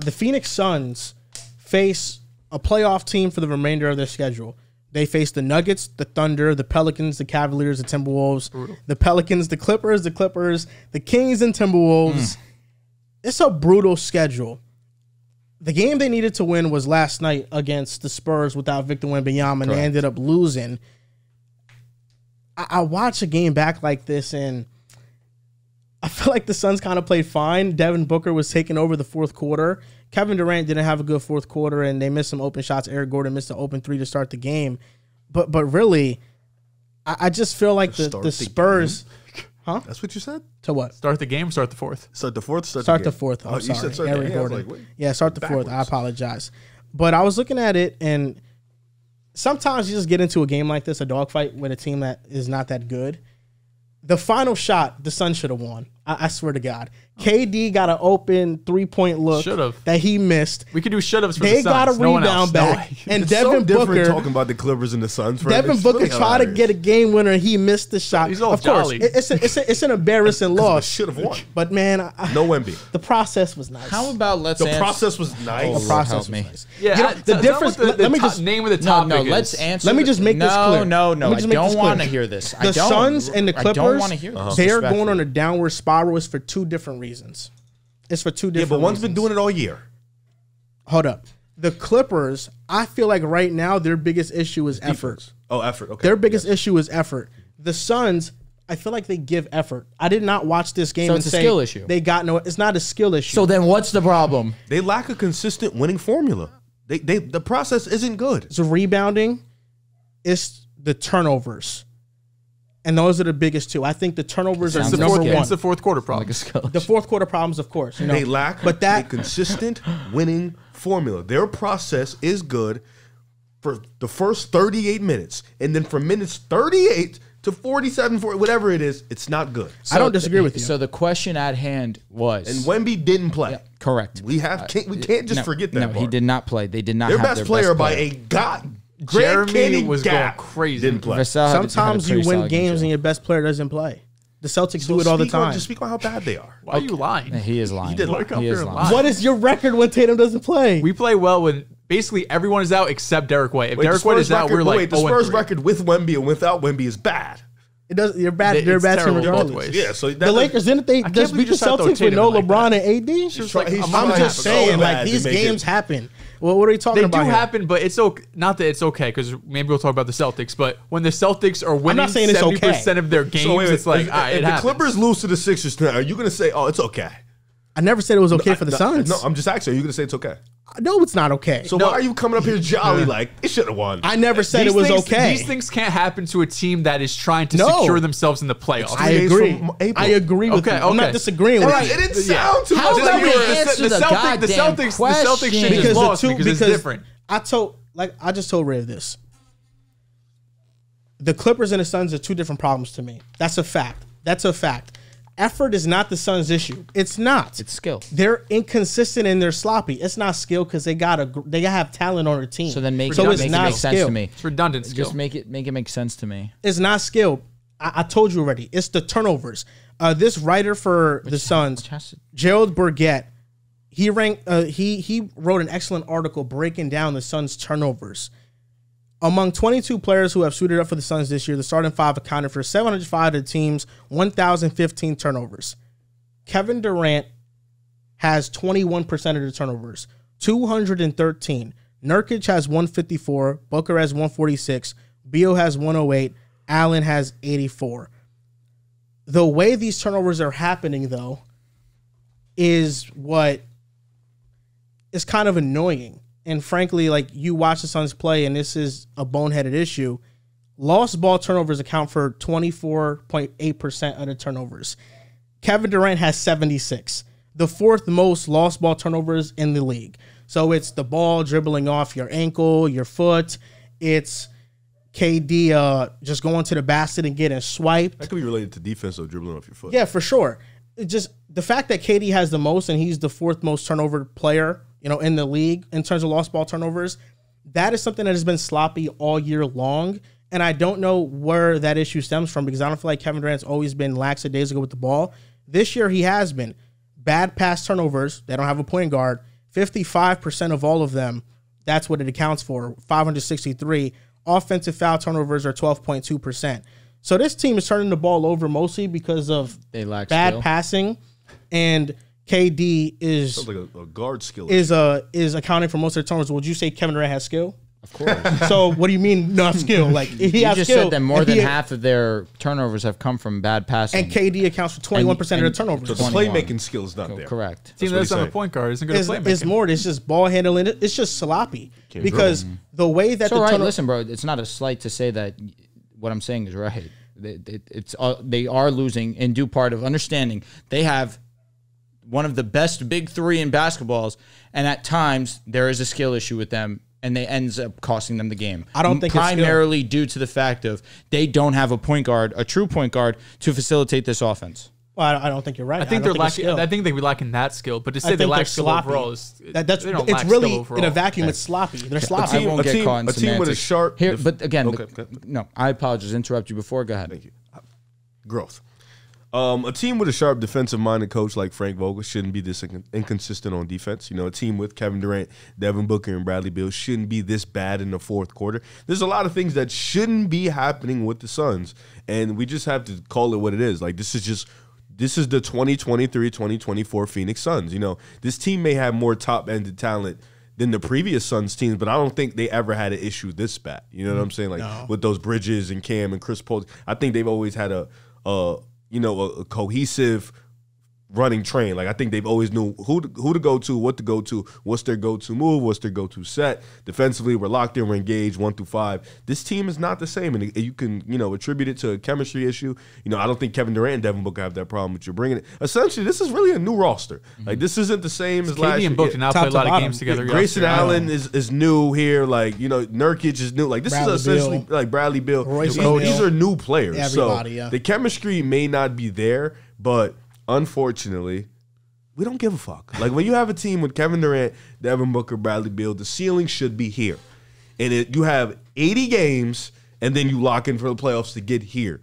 The Phoenix Suns face a playoff team for the remainder of their schedule. They face the Nuggets, the Thunder, the Pelicans, the Cavaliers, the Timberwolves, the Pelicans, the Clippers, the Kings, and Timberwolves. It's a brutal schedule. The game they needed to win was last night against the Spurs without Victor Wembanyama, and they ended up losing. I watch a game back like this, and I feel like the Suns kind of played fine. Devin Booker was taking over the fourth quarter. Kevin Durant didn't have a good fourth quarter, and they missed some open shots. Eric Gordon missed an open three to start the game. But really, I just feel like the Spurs... Huh? That's what you said? To what? Start the game, start the fourth. Start the fourth, start the fourth. I'm sorry. You said start Eric the Gordon. Like, yeah, start the fourth. I apologize. But I was looking at it, and sometimes you just get into a game like this, a dogfight with a team that is not that good. The final shot, the Suns should have won. I swear to God. KD got an open three-point look that he missed. We could do should-haves for the Suns. They got a rebound back. And it's Devin so Booker talking about the Clippers and the Suns. Devin Booker tried to get a game winner. He missed the shot. He's all of course, jolly. it's an embarrassing loss. Should have won. But man, no Wemby. The process was nice. How about the process was nice. The process was nice. Yeah, the difference. Let me just name of the topic. No, let's answer. Let me just make this clear. No. I don't want to hear this. The Suns and the Clippers. I don't want to hear this. They're going on a downward spiral. Is for two different reasons. It's for two different. Yeah, but one's reasons. been doing it all year. Hold up. The Clippers, I feel like right now their biggest issue is effort. Oh, effort. Okay. Their biggest issue is effort. The Suns, I feel like they give effort. I did not watch this game and it's say a skill issue. They got no. It's not a skill issue. So then, what's the problem? They lack a consistent winning formula. The process isn't good. It's rebounding. It's the turnovers. And those are the biggest two. I think the turnovers are number one. It's the fourth quarter problem. The fourth quarter problems, of course. They lack a consistent winning formula. Their process is good for the first 38 minutes. And then from minutes 38 to 47, whatever it is, it's not good. So, I don't disagree with you. So the question at hand was... And Wemby didn't play. Yeah, correct. We can't just forget that No, part. he did not play. They did not their have best their player best by player. a god. Jeremy was going crazy. Didn't play. Sometimes you win games and your best player doesn't play. The Celtics do it all the time. Just speak on how bad they are. Why are you lying? He is lying. He did lie. He is lying. What is your record when Tatum doesn't play? We play well when basically everyone is out except Derek White. If Derek White is out, we're like, the Spurs record with Wemby and without Wemby is bad. It does. You're bad. They're bad team regardless. Yeah. So the Lakers didn't they just beat the Celtics with no LeBron and AD? I'm just saying, like these games happen. Well, what are you talking about? They do happen, but it's okay. Not that it's okay, because maybe we'll talk about the Celtics. But when the Celtics are winning 70% of their games, it's like, all right, if the Clippers lose to the Sixers tonight, are you going to say, "Oh, it's okay"? I never said it was okay for the Suns. No, I'm just asking. Are you going to say it's okay? No, it's not okay. So why are you coming up here jolly like it should have won? I never said it was okay. These things can't happen to a team that is trying to secure themselves in the playoffs. I agree. I agree with you. I'm not disagreeing with you. It didn't sound too much like the Celtics should lost because it's different. I just told Ray this. The Clippers and the Suns are two different problems to me. That's a fact. Effort is not the Suns' issue. It's not. It's skill. They're inconsistent and they're sloppy. It's not skill because they have talent on their team. So then make it make sense to me. It's redundant skill. Just make it make sense to me. It's not skill. I told you already. It's the turnovers. This writer for the Suns, Gerald Burgett, he wrote an excellent article breaking down the Suns' turnovers. Among 22 players who have suited up for the Suns this year, the starting five accounted for 705 of the team's 1,015 turnovers. Kevin Durant has 21% of the turnovers, 213. Nurkic has 154. Booker has 146. Beal has 108. Allen has 84. The way these turnovers are happening, though, is what is kind of annoying. And frankly, like you watch the Suns play, and this is a boneheaded issue. Lost ball turnovers account for 24.8% of the turnovers. Kevin Durant has 76, the fourth most lost ball turnovers in the league. So it's the ball dribbling off your ankle, your foot. It's KD just going to the basket and getting swiped. That could be related to defensive dribbling off your foot. Yeah, for sure. It just the fact that KD has the most and he's the fourth most turnover player, in the league in terms of lost ball turnovers, that is something that has been sloppy all year long. And I don't know where that issue stems from because I don't feel like Kevin Durant's always been lackadaisical with the ball. This year he has been. Bad pass turnovers. They don't have a point guard. 55% of all of them, that's what it accounts for, 563. Offensive foul turnovers are 12.2%. So this team is turning the ball over mostly because of bad passing, and KD is sounds like a guard skill is accounting for most of the turnovers. Would you say Kevin Durant has skill? Of course. So what do you mean not skill? Like he you has just skill, said that more than half of their turnovers have come from bad passing, and KD accounts for 21% of the turnovers. So the playmaking skill is not there. Correct. Team that's on the point guard isn't going to play. It's more. It's just ball handling. It's just sloppy because the way that listen, bro. It's not a slight to say that what I'm saying is right. They are losing in due part of understanding they have one of the best big three in basketballs, and at times there is a skill issue with them, and they ends up costing them the game. I don't think primarily due to the fact of they don't have a point guard, a true point guard, to facilitate this offense. Well, I don't think you're right. I think they're lacking. I think they be lacking that skill, but to say they lack skill overall is it's really in a vacuum. It's sloppy. They're sloppy. I won't get caught in a team with a sharp here, but again, no. I apologize. Interrupt you before. Go ahead. Thank you. Growth. A team with a sharp defensive-minded coach like Frank Vogel shouldn't be this inconsistent on defense. You know, a team with Kevin Durant, Devin Booker, and Bradley Beal shouldn't be this bad in the fourth quarter. There's a lot of things that shouldn't be happening with the Suns, and we just have to call it what it is. Like, this is the 2023-2024 Phoenix Suns. You know, this team may have more top-ended talent than the previous Suns teams, but I don't think they ever had an issue this bad. You know what I'm saying? Like, with those Bridges and Cam and Chris Paul, I think they've always had a cohesive running train. Like, I think they've always knew who to go to, what to go to, what's their go-to move, what's their go-to set. Defensively, we're locked in, we're engaged 1 through 5. This team is not the same, and you can, attribute it to a chemistry issue. I don't think Kevin Durant and Devin Booker have that problem, but you're bringing it. Essentially, this is really a new roster. Like, this isn't the same as last year. KD and Booker now play a lot of games together. Grayson Allen is new here. Like, Nurkic is new. Like, this is essentially like Bradley Beal. These are new players. Everybody, so the chemistry may not be there, but unfortunately, we don't give a fuck. Like, when you have a team with Kevin Durant, Devin Booker, Bradley Beal, the ceiling should be here. And you have 80 games, and then you lock in for the playoffs to get here.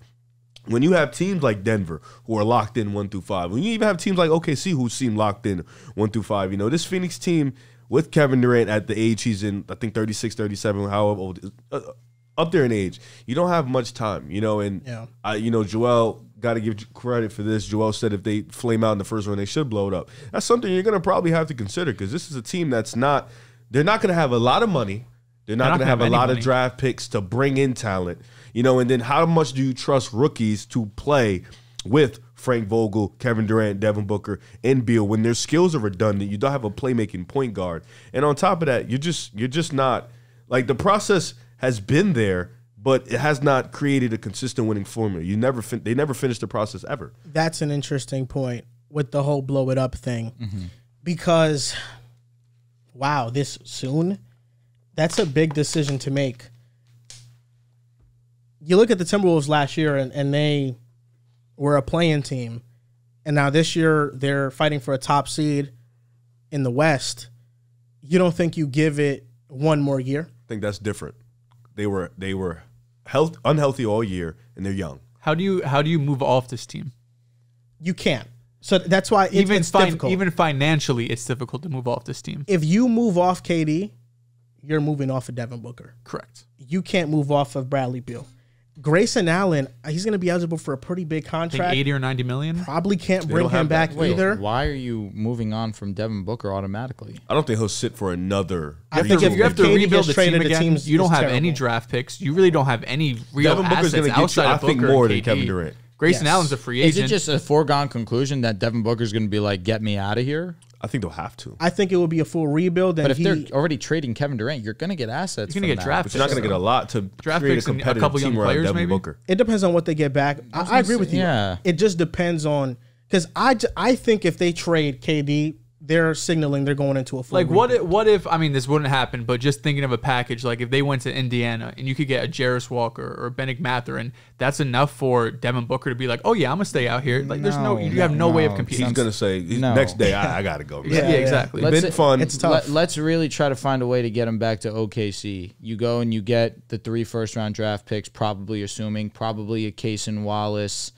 When you have teams like Denver who are locked in 1 through 5, when you even have teams like OKC who seem locked in 1 through 5, this Phoenix team with Kevin Durant at the age he's in, I think 36, 37, however old, up there in age, you don't have much time, and Joel, got to give credit for this. Joel said if they flame out in the first round, they should blow it up. That's something you're going to probably have to consider, because this is a team they're not going to have a lot of money. They're not going to have a lot of draft picks to bring in talent, and then how much do you trust rookies to play with Frank Vogel, Kevin Durant, Devin Booker, and Beal when their skills are redundant? You don't have a playmaking point guard. And on top of that, you're just not, like, the process has been there, but it has not created a consistent winning formula. They never finished the process ever. That's an interesting point with the whole blow it up thing, because, wow, this soon, that's a big decision to make. You look at the Timberwolves last year, and they were a play-in team, and now this year they're fighting for a top seed in the West. You don't think you give it one more year? I think that's different. They were unhealthy all year, and they're young. How do you move off this team? You can't. So that's why it's difficult. Even financially, it's difficult to move off this team. If you move off KD, you're moving off of Devin Booker. Correct. You can't move off of Bradley Beal. Grayson Allen, he's going to be eligible for a pretty big contract. I think 80 or 90 million. Probably can't bring him back either. Why are you moving on from Devin Booker automatically? I don't think he'll sit for another. You have to rebuild the team again. You don't have any draft picks. You really don't have any real Devin Booker's assets outside of Booker. I think more than Kevin Durant. Grayson Allen's a free agent. Is it just a foregone conclusion that Devin Booker's going to be like, get me out of here? I think they'll have to. I think it will be a full rebuild. But if they're already trading Kevin Durant, you're going to get assets. You're going to get draft picks. But you're not going to get a lot to draft create picks a competitive and a couple young team around players, Devin maybe? Booker. It depends on what they get back. I agree with you. Yeah. It just depends on, because I think if they trade KD, they're signaling they're going into a full rebuild. What if I mean, this wouldn't happen, but just thinking of a package, like if they went to Indiana and you could get a Jarris Walker or a Bennett Mathurin, that's enough for Devin Booker to be like, oh yeah, I'm gonna stay out here. Like you have no way of competing. He's gonna say next day I gotta go. Yeah, exactly. It's been fun. It's tough. Let's really try to find a way to get him back to OKC. You go and you get the 3 first-round draft picks, probably a Cason Wallace,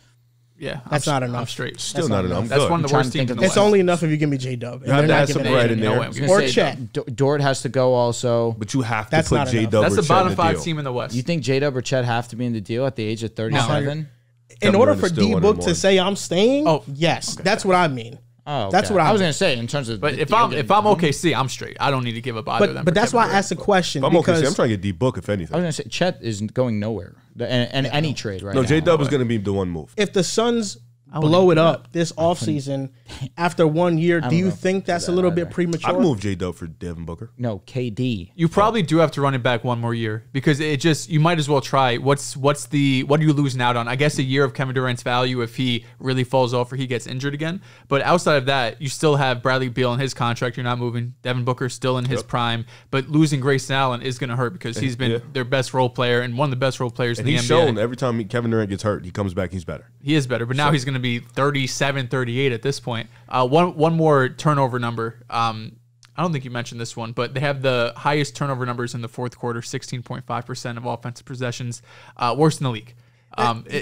Yeah, That's not enough. I'm straight. Still not enough. I'm That's good. one of the trying worst to think teams in of the It's West. only enough if you give me J-Dub. You have to add some bread in No there. way I'm gonna Or say Chet. Dort has to go also. But you have to That's put not enough. J-Dub That's or the Chet bottom in the 5 deal. team in the West. You think J-Dub or Chet have to be in the deal at the age of 37? In Kevin order Durant for is still D one Book and to one. say I'm staying, Oh, yes, that's what I mean. Oh, That's okay. what I I was mean. gonna say in terms of. But the if deal I'm getting if I'm done. OKC, I'm straight. I don't need to give up either of them. But for that's Kevin why I Durant. asked the question. If I'm okay, because I'm trying to get D Book if anything. I was gonna say Chet isn't going nowhere, and any trade right No, now. J-Dub is going to be the one move. if the Suns blow it up this offseason after 1 year, do you think that's a little bit premature? I'd move J-Dub for Devin Booker. No, KD. You probably do have to run it back one more year because it just you might as well try. What are you losing out on? I guess a year of Kevin Durant's value if he really falls off or he gets injured again. But outside of that, you still have Bradley Beal in his contract. You're not moving. Devin Booker's still in his prime. But losing Grayson Allen is going to hurt because he's been their best role player and one of the best role players And in the he's NBA. shown every time Kevin Durant gets hurt, he comes back, he's better. He is better, but now he's going to be 37, 38 at this point. One more turnover number. I don't think you mentioned this one, but they have the highest turnover numbers in the fourth quarter, 16.5% of offensive possessions, worst in the league.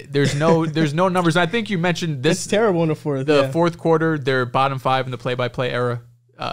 There's no numbers. I think you mentioned this. It's terrible in the fourth. The yeah. fourth quarter, they're bottom 5 in the play-by-play era.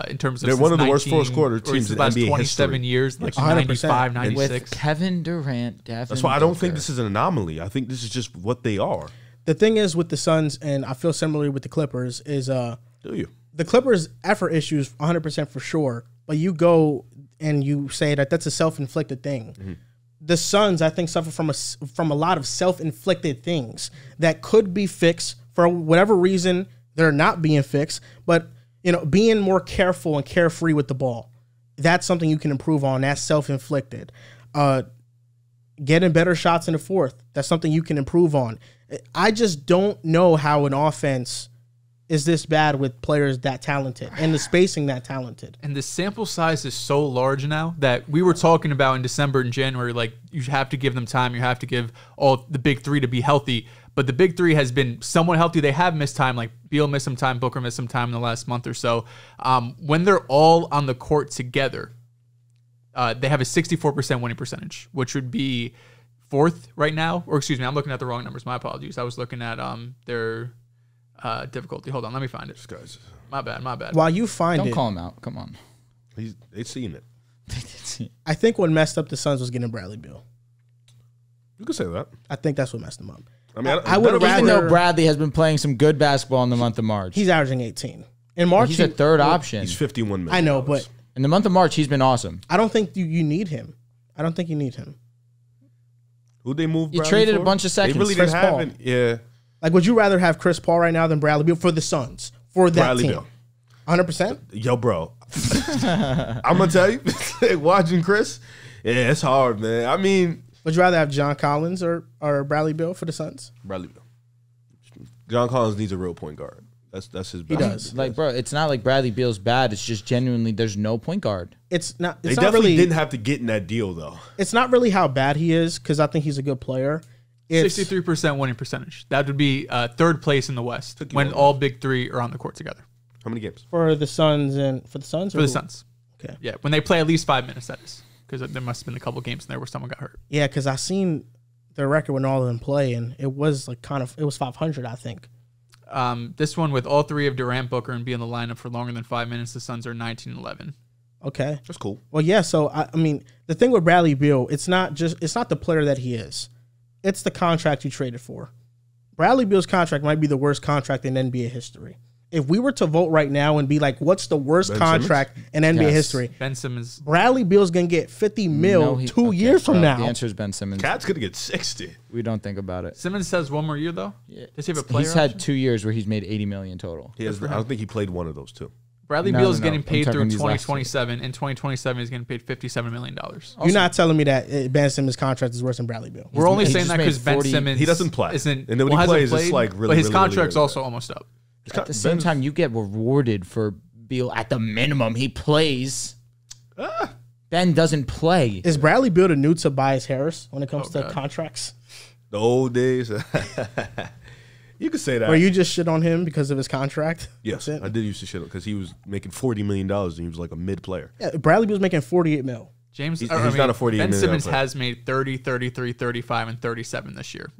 In terms of They're since one of the worst 19 fourth quarter or teams since in the last NBA 27 history. years, like 100%. 95, With 96. Kevin Durant, Devin That's why I don't think Booker. this is an anomaly. I think this is just what they are. The thing is with the Suns, and I feel similarly with the Clippers, is Do you? the Clippers' effort issues 100% for sure, but you go and you say that that's a self-inflicted thing. Mm-hmm. The Suns, I think, suffer from a lot of self-inflicted things that could be fixed for whatever reason. They're not being fixed, but being more careful and carefree with the ball, that's something you can improve on. That's self-inflicted. Getting better shots in the fourth, that's something you can improve on. I just don't know how an offense is this bad with players that talented and the spacing that talented. And the sample size is so large now that we were talking about in December and January, like you have to give them time. You have to give all the big three to be healthy. But the big three has been somewhat healthy. They have missed time, like Beal missed some time, Booker missed some time in the last month or so. When they're all on the court together, they have a 64% winning percentage, which would be fourth right now. Or excuse me, I'm looking at the wrong numbers. My apologies. I was looking at their difficulty. Hold on, let me find it. Guys, My bad. While you find Don't it, call him out. Come on. they've seen it. I think what messed up the Suns was getting Bradley Beal. You could say that. I think that's what messed them up. I mean, I would none of us- Even rather- though Bradley has been playing some good basketball in the month of March, He's averaging 18. In March, he's a third option. He's 51 minutes. I know, but In the month of March, he's been awesome. I don't think you need him. I don't think you need him. Who'd they move? You Bradley traded a for? bunch of seconds. They really Chris didn't have Paul. it. Yeah, Like, would you rather have Chris Paul right now than Bradley Beal for the Suns? For that Bradley team? Beal. 100%? Yo, bro. I'm gonna tell you, watching Chris, yeah, it's hard, man. I mean, Would you rather have John Collins or Bradley Beal for the Suns? Bradley Beal. John Collins needs a real point guard. That's his. He best. does. Like, bro, it's not like Bradley Beal's bad. It's just genuinely there's no point guard. It's not. They It's not definitely really. didn't have to get in that deal though. It's not really how bad he is because I think he's a good player. It's 63% winning percentage. That would be third place in the West Took you when long all big three are on the court together. How many games? for the Suns and for the Suns. For the Suns. Okay. Yeah, when they play at least 5 minutes, that is. Because there must have been a couple games in there where someone got hurt. Yeah, because I seen their record when all of them play, and it was like it was 500, I think. This one with all three of Durant, Booker, and be in the lineup for longer than 5 minutes, the Suns are 19-11. Okay. That's cool. Well, yeah. So I mean, the thing with Bradley Beal, it's not the player that he is. It's the contract you traded for. Bradley Beal's contract might be the worst contract in NBA history. If we were to vote right now and be like, what's the worst Ben contract in NBA Yes. history? Ben Simmons. Bradley Beal's gonna get 50 mil No, 2 okay, years from bro, now. The answer is Ben Simmons. Cat's gonna get 60. We don't think about it. Simmons has one more year, though? Does he have a player He's had option? 2 years where he's made $80 million total. He has. I don't think he played one of those two. Bradley No, Beal no, is no. getting I'm paid talking through these last two. 2027. In 2027, he's getting paid $57 million. You're not telling me that Ben Simmons' contract is worse than Bradley Beal. We're only he saying just that made because Ben 40 Simmons He doesn't play. Isn't, And then when he hasn't plays, it's played, like really, but his really, contract's really also bad. almost up. At the same time, you get rewarded for Beal at the minimum. He plays. Ben doesn't play. Is Bradley Beal the new Tobias Harris when it comes Oh, to God. contracts? The old days. You could say that. Or you just shit on him because of his contract? Yes, That's it? I did used to shit because he was making $40 million and he was like a mid player. Yeah, Bradley Beal's making 48 mil. James, He's I mean, not a 48 Ben million Simmons player. has made 30, 33, 35, and 37 this year.